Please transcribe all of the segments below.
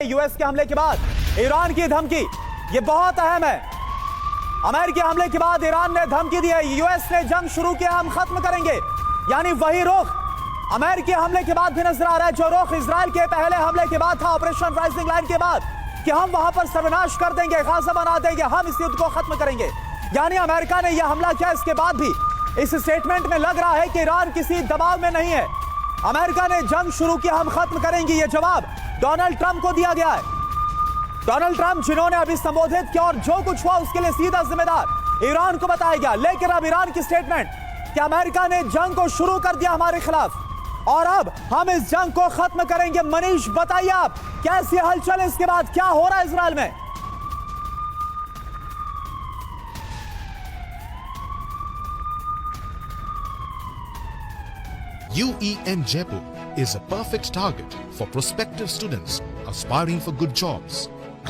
US के हमले के बाद ईरान की धमकी, ये बहुत अहम है। अमेरिकी हमले के बाद ईरान ने धमकी दी है, यूएस ने जंग शुरू किया, हम खत्म करेंगे। यानी वही रुख अमेरिकी हमले के बाद भी नजर आ रहा है जो रुख इजराइल के पहले हमले के बाद था, ऑपरेशन राइजिंग लाइन के बाद, कि हम वहां पर सर्वनाश कर देंगे, गाजा बना देंगे, हम इस युद्ध को खत्म करेंगे। यानी अमेरिका ने यह हमला किया, इसके बाद भी इस स्टेटमेंट में लग रहा है कि ईरान किसी दबाव में नहीं है। अमेरिका ने जंग शुरू किया, हम खत्म करेंगे, यह जवाब डोनाल्ड ट्रंप को दिया गया है। डोनाल्ड ट्रंप जिन्होंने अभी संबोधित किया और जो कुछ हुआ उसके लिए सीधा जिम्मेदार ईरान को बताया गया। लेकिन अब ईरान की स्टेटमेंट कि अमेरिका ने जंग को शुरू कर दिया हमारे खिलाफ और अब हम इस जंग को खत्म करेंगे। मनीष बताइए आप कैसी हलचल, इसके बाद क्या हो रहा है इजराइल में? UEN Jaipur is a perfect target for prospective students aspiring for good jobs,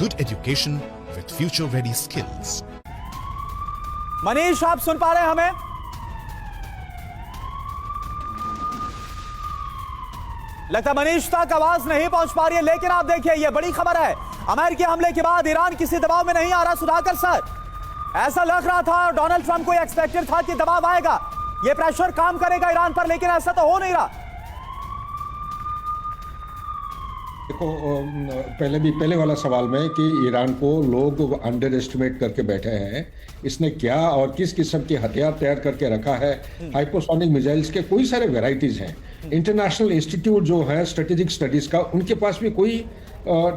good education with future-ready skills. Manish, आप सुन पा रहे हैं हमें? लगता मनीष तक आवाज नहीं पहुंच पा रही है, लेकिन आप देखिए यह बड़ी खबर है। अमेरिकी हमले के बाद ईरान किसी दबाव में नहीं आ रहा। सुधाकर सर, ऐसा लग रहा था डोनाल्ड ट्रंप को एक्सपेक्टेड था कि दबाव आएगा, ये प्रेशर काम करेगा ईरान पर, लेकिन ऐसा तो हो नहीं रहा। देखो, पहले वाला सवाल में कि ईरान को लोग अंडर एस्टिमेट करके बैठे हैं, इसने क्या और किस किस्म के हथियार तैयार करके रखा है। हाइपोसोनिक मिसाइल्स के कोई सारे वेराइटीज हैं। इंटरनेशनल इंस्टीट्यूट जो है स्ट्रेटेजिक स्टडीज का, उनके पास भी कोई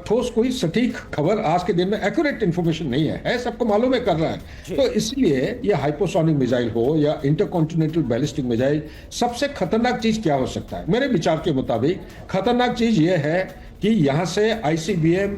ठोस कोई सटीक खबर आज के दिन में एक्यूरेट इंफॉर्मेशन नहीं है, सबको मालूम है, कर रहा है। तो इसलिए ये हाइपोसोनिक मिसाइल हो या इंटरकॉन्टिनेंटल बैलिस्टिक मिसाइल, सबसे खतरनाक चीज क्या हो सकता है मेरे विचार के मुताबिक? खतरनाक चीज ये है कि यहाँ से आईसीबीएम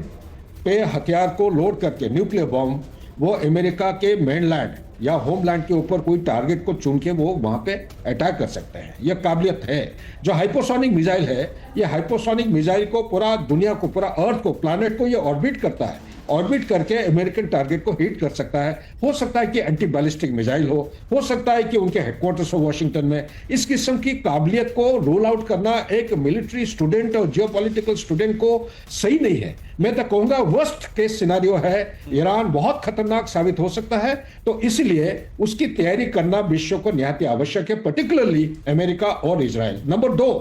पे हथियार को लोड करके न्यूक्लियर बॉम्ब वो अमेरिका के मेनलैंड या होमलैंड के ऊपर कोई टारगेट को चुन के वो वहां पे अटैक कर सकते हैं। यह काबिलियत है। जो हाइपोसोनिक मिसाइल है, ये हाइपोसोनिक मिसाइल को पूरा दुनिया को, पूरा अर्थ को, प्लैनेट को ये ऑर्बिट करता है। ऑर्बिट करके अमेरिकन टारगेट को हिट कर सकता है। हो सकता है कि एंटी बैलिस्टिक मिसाइल हो सकता है कि उनके हेडक्वार्टर्स हो वॉशिंगटन में। इस किस्म की काबिलियत को रोल आउट करना एक मिलिट्री स्टूडेंट और जियोपॉलिटिकल स्टूडेंट को सही नहीं है। मैं तो कहूंगा वर्स्ट केस सिनेरियो है। ईरान बहुत खतरनाक साबित हो सकता है, तो इसलिए उसकी तैयारी करना विश्व को निहायत आवश्यक है, पर्टिकुलरली अमेरिका और इजराइल। नंबर 2,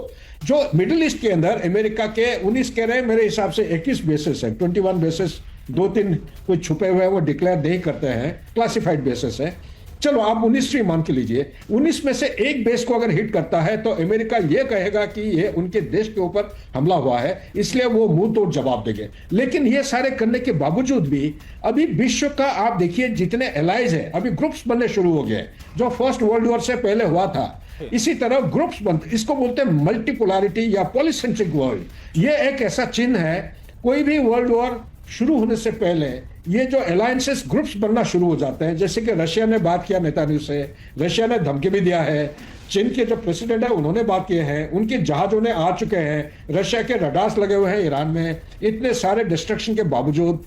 जो मिडिल ईस्ट के अंदर अमेरिका के 19 कह रहे हैं, मेरे हिसाब से 21 बेसिस है, 21 बेसिस, 2-3 कुछ छुपे हुए हैं वो डिक्लेयर नहीं करते हैं, क्लासिफाइड बेसिस है। चलो आप 19 मान के लीजिए, 19 में से एक बेस को अगर हिट करता है तो अमेरिका ये कहेगा कि ये उनके देश के ऊपर हमला हुआ है, इसलिए वो मुंह तोड़ जवाब देंगे। लेकिन ये सारे करने के बावजूद भी अभी विश्व का आप देखिए जितने एलाइज है, अभी ग्रुप्स बनने शुरू हो गए, जो फर्स्ट वर्ल्ड वॉर से पहले हुआ था। इसी तरह ग्रुप्स बनते, इसको बोलते हैं मल्टीपोलैरिटी या पॉलीसेंट्रिक वर्ल्ड। ये एक ऐसा चिन्ह है, कोई भी वर्ल्ड वॉर शुरू होने से पहले ये जो अलायंसेस ग्रुप्स बनना शुरू हो जाते हैं, जैसे कि रशिया ने बात किया नेतान्याहू से, रशिया ने धमकी भी दिया है, चीन के जो प्रेसिडेंट है उन्होंने बात किए हैं, उनके जहाजों ने आ चुके हैं, रशिया के रडार्स लगे हुए हैं ईरान में, इतने सारे डिस्ट्रक्शन के बावजूद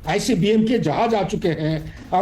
आईसीबीएम के जहाज आ चुके हैं।